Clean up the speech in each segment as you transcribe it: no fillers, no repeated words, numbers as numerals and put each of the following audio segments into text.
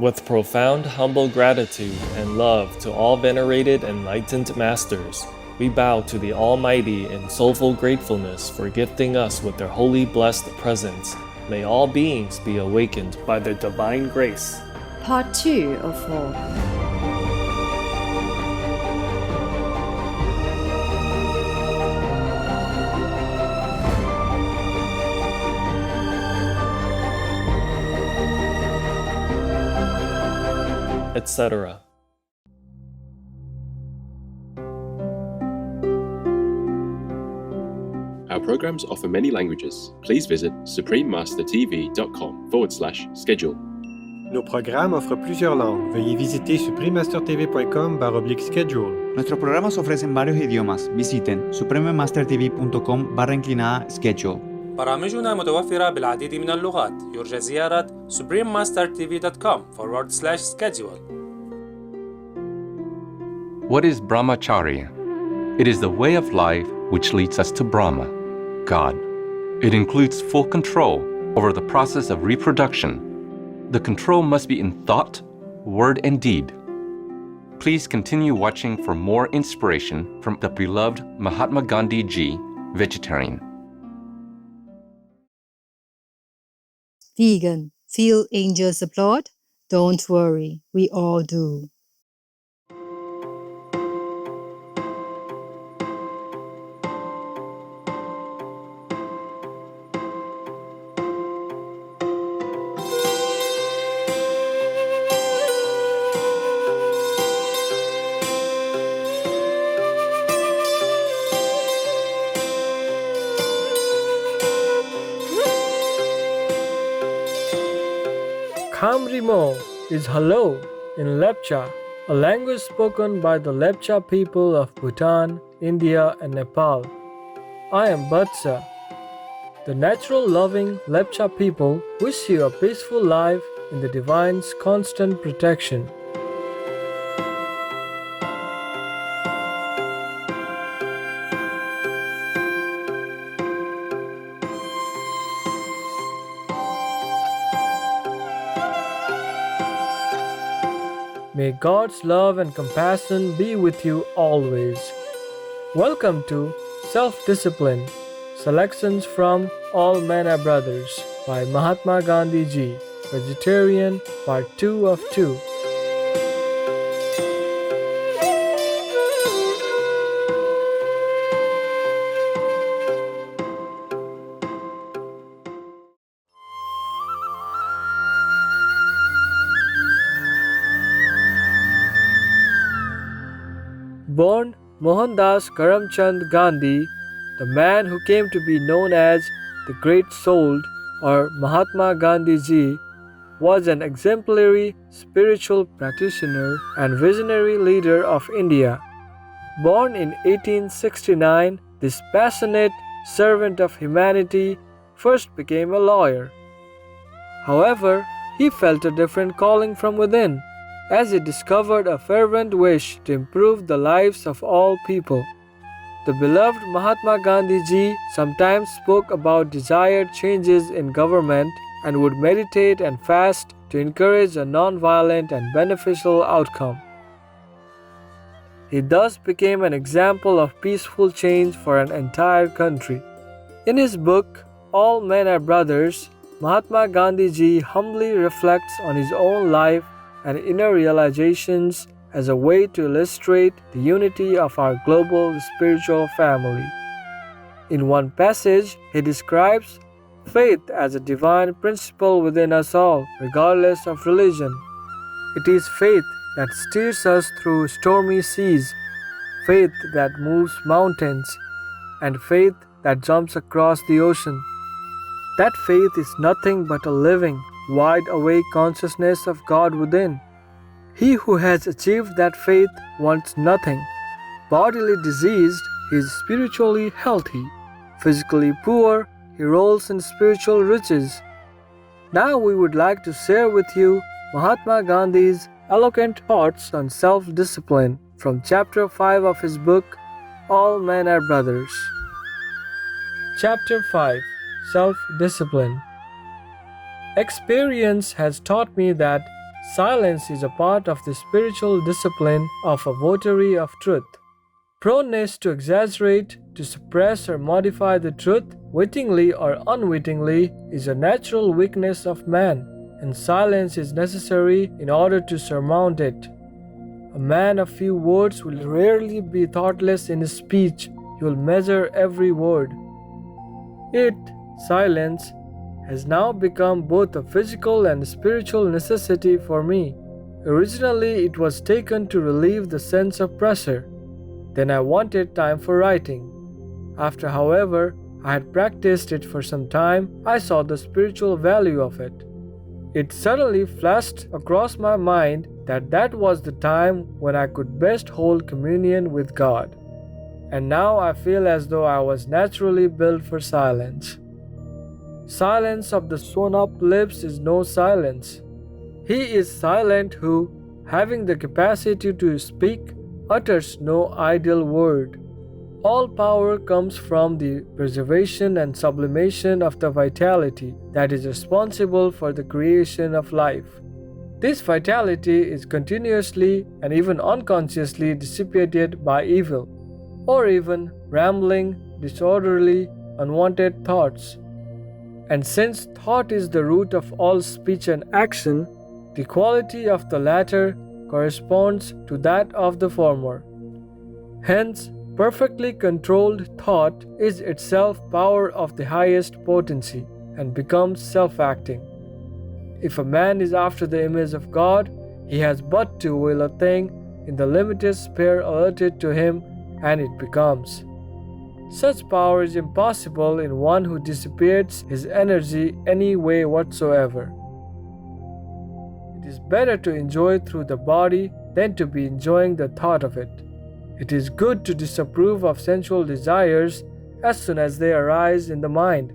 With profound humble gratitude and love to all venerated enlightened masters, we bow to the Almighty in soulful gratefulness for gifting us with their holy blessed presence. May all beings be awakened by their divine grace. Part 2 of 4. Etc. Our programs offer many languages. Please visit suprememastertv.com/schedule. Nos programas offrent plusieurs langues. Veuillez visiter suprememastertv.com/schedule. Nuestros programas ofrecen varios idiomas. Visiten suprememastertv.com/schedule. برامجنا متوفرة بالعديد من اللغات. يرجى زيارة suprememastertv.com/schedule. What is brahmacharya? It is the way of life which leads us to Brahma, God. It includes full control over the process of reproduction. The control must be in thought, word, and deed. Please continue watching for more inspiration from the beloved Mahatma Gandhi Ji, vegetarian. Vegan. Feel angels applaud? Don't worry, we all do. Kamrimo is hello in Lepcha, a language spoken by the Lepcha people of Bhutan, India, and Nepal. I am Batsa. The natural loving Lepcha people wish you a peaceful life in the divine's constant protection. May God's love and compassion be with you always. Welcome to Self-Discipline, selections from All Men Are Brothers by Mahatma Gandhi Ji, Vegetarian, Part 2 of 2. Born Mohandas Karamchand Gandhi, the man who came to be known as the Great Souled or Mahatma Gandhi Ji, was an exemplary spiritual practitioner and visionary leader of India. Born in 1869, this passionate servant of humanity first became a lawyer. However, he felt a different calling from within, as he discovered a fervent wish to improve the lives of all people. The beloved Mahatma Gandhi Ji sometimes spoke about desired changes in government and would meditate and fast to encourage a non-violent and beneficial outcome. He thus became an example of peaceful change for an entire country. In his book, All Men Are Brothers, Mahatma Gandhi Ji humbly reflects on his own life and inner realizations as a way to illustrate the unity of our global spiritual family. In one passage, he describes faith as a divine principle within us all, regardless of religion. It is faith that steers us through stormy seas, faith that moves mountains, and faith that jumps across the ocean. That faith is nothing but a living, wide-awake consciousness of God within. He who has achieved that faith wants nothing. Bodily diseased, he is spiritually healthy. Physically poor, he rolls in spiritual riches. Now we would like to share with you Mahatma Gandhi's eloquent thoughts on self-discipline from chapter 5 of his book, All Men Are Brothers. Chapter 5, Self-Discipline. Experience has taught me that Silence is a part of the spiritual discipline of a votary of truth. Proneness to exaggerate, to suppress or modify the truth, wittingly or unwittingly, is a natural weakness of man, and silence is necessary in order to surmount it. A man of few words will rarely be thoughtless in his speech, he will measure every word. It, silence, has now become both a physical and spiritual necessity for me. Originally, it was taken to relieve the sense of pressure. Then I wanted time for writing. After, however, I had practiced it for some time, I saw the spiritual value of it. It suddenly flashed across my mind that that was the time when I could best hold communion with God. And now I feel as though I was naturally built for silence. Silence of the sewn-up lips is no silence. He is silent who, having the capacity to speak, utters no idle word. All power comes from the preservation and sublimation of the vitality that is responsible for the creation of life. This vitality is continuously and even unconsciously dissipated by evil, or even rambling, disorderly, unwanted thoughts. And since thought is the root of all speech and action, the quality of the latter corresponds to that of the former. Hence, perfectly controlled thought is itself power of the highest potency and becomes self-acting. If a man is after the image of God, he has but to will a thing in the limited sphere allotted to him, and it becomes. Such power is impossible in one who dissipates his energy any way whatsoever. It is better to enjoy through the body than to be enjoying the thought of it. It is good to disapprove of sensual desires as soon as they arise in the mind,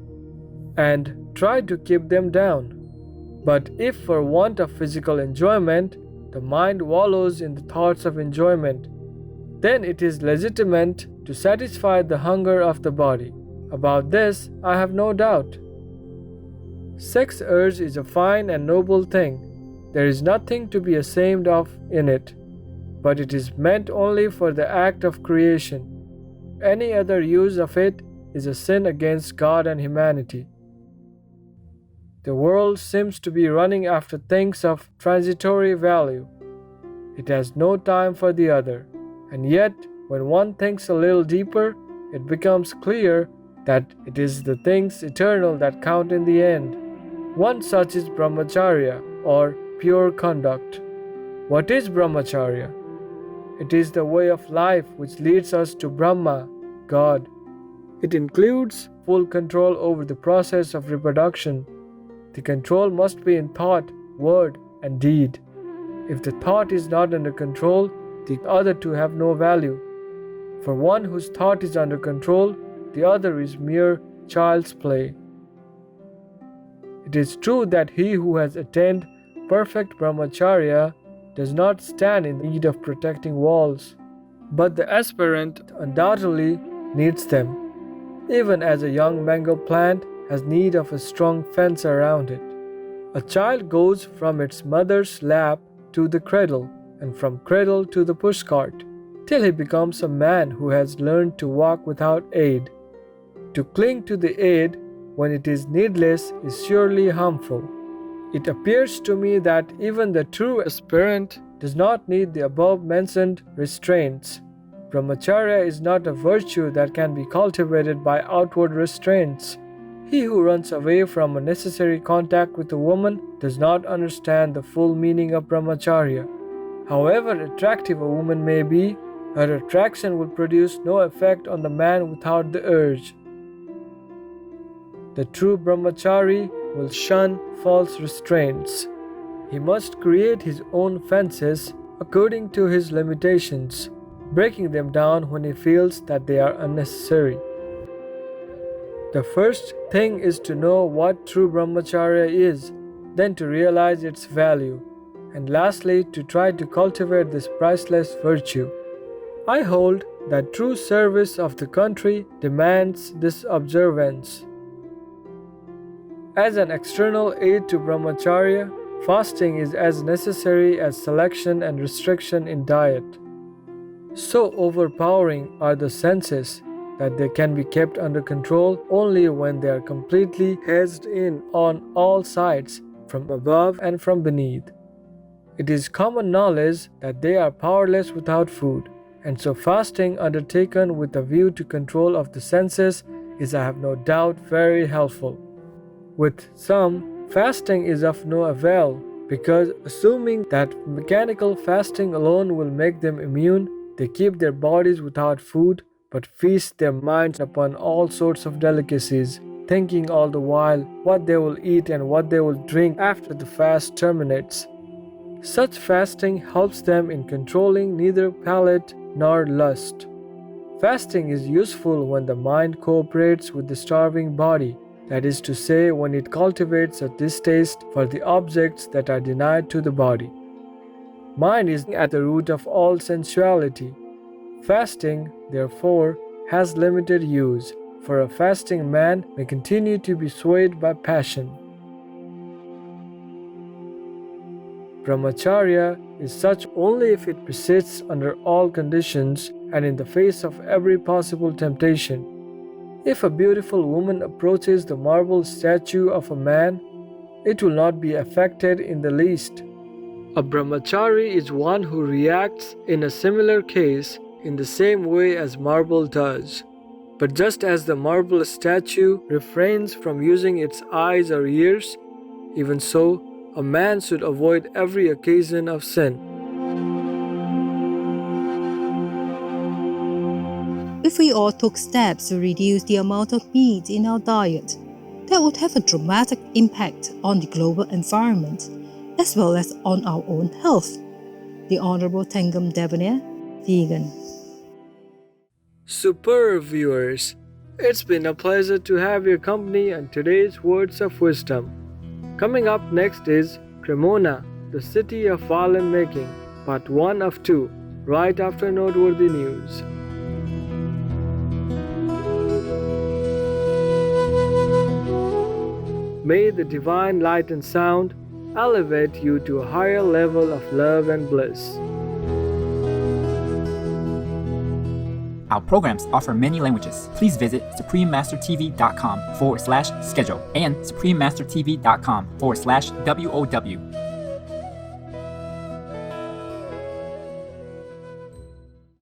and try to keep them down. But if for want of physical enjoyment, the mind wallows in the thoughts of enjoyment, then it is legitimate to satisfy the hunger of the body. About this, I have no doubt. Sex urge is a fine and noble thing. There is nothing to be ashamed of in it, but it is meant only for the act of creation. Any other use of it is a sin against God and humanity. The world seems to be running after things of transitory value. It has no time for the other, and yet, when one thinks a little deeper, it becomes clear that it is the things eternal that count in the end. One such is brahmacharya, or pure conduct. What is brahmacharya? It is the way of life which leads us to Brahma, God. It includes full control over the process of reproduction. The control must be in thought, word, and deed. If the thought is not under control, the other two have no value. For one whose thought is under control, the other is mere child's play. It is true that he who has attained perfect brahmacharya does not stand in need of protecting walls, but the aspirant undoubtedly needs them, even as a young mango plant has need of a strong fence around it. A child goes from its mother's lap to the cradle, and from cradle to the pushcart, till he becomes a man who has learned to walk without aid. To cling to the aid when it is needless is surely harmful. It appears to me that even the true aspirant does not need the above-mentioned restraints. Brahmacharya is not a virtue that can be cultivated by outward restraints. He who runs away from a necessary contact with a woman does not understand the full meaning of brahmacharya. However attractive a woman may be, her attraction will produce no effect on the man without the urge. The true brahmachari will shun false restraints. He must create his own fences according to his limitations, breaking them down when he feels that they are unnecessary. The first thing is to know what true brahmacharya is, then to realize its value, and lastly to try to cultivate this priceless virtue. I hold that true service of the country demands this observance. As an external aid to brahmacharya, fasting is as necessary as selection and restriction in diet. So overpowering are the senses that they can be kept under control only when they are completely hedged in on all sides, from above and from beneath. It is common knowledge that they are powerless without food, and so fasting undertaken with a view to control of the senses is, I have no doubt, very helpful. With some, fasting is of no avail, because assuming that mechanical fasting alone will make them immune, they keep their bodies without food, but feast their minds upon all sorts of delicacies, thinking all the while what they will eat and what they will drink after the fast terminates. Such fasting helps them in controlling neither palate nor lust. Fasting is useful when the mind cooperates with the starving body, that is to say, when it cultivates a distaste for the objects that are denied to the body. Mind is at the root of all sensuality. Fasting, therefore, has limited use, for a fasting man may continue to be swayed by passion. Brahmacharya is such only if it persists under all conditions and in the face of every possible temptation. If a beautiful woman approaches the marble statue of a man, it will not be affected in the least. A brahmachari is one who reacts in a similar case in the same way as marble does. But just as the marble statue refrains from using its eyes or ears, even so, a man should avoid every occasion of sin. If we all took steps to reduce the amount of meat in our diet, that would have a dramatic impact on the global environment, as well as on our own health. The Honorable Tengam Debonair, vegan. Superb viewers, it's been a pleasure to have your company on today's Words of Wisdom. Coming up next is Cremona, the City of Violin Making, Part 1 of 2, right after noteworthy news. May the divine light and sound elevate you to a higher level of love and bliss. Our programs offer many languages. Please visit suprememastertv.com/schedule and suprememastertv.com/WOW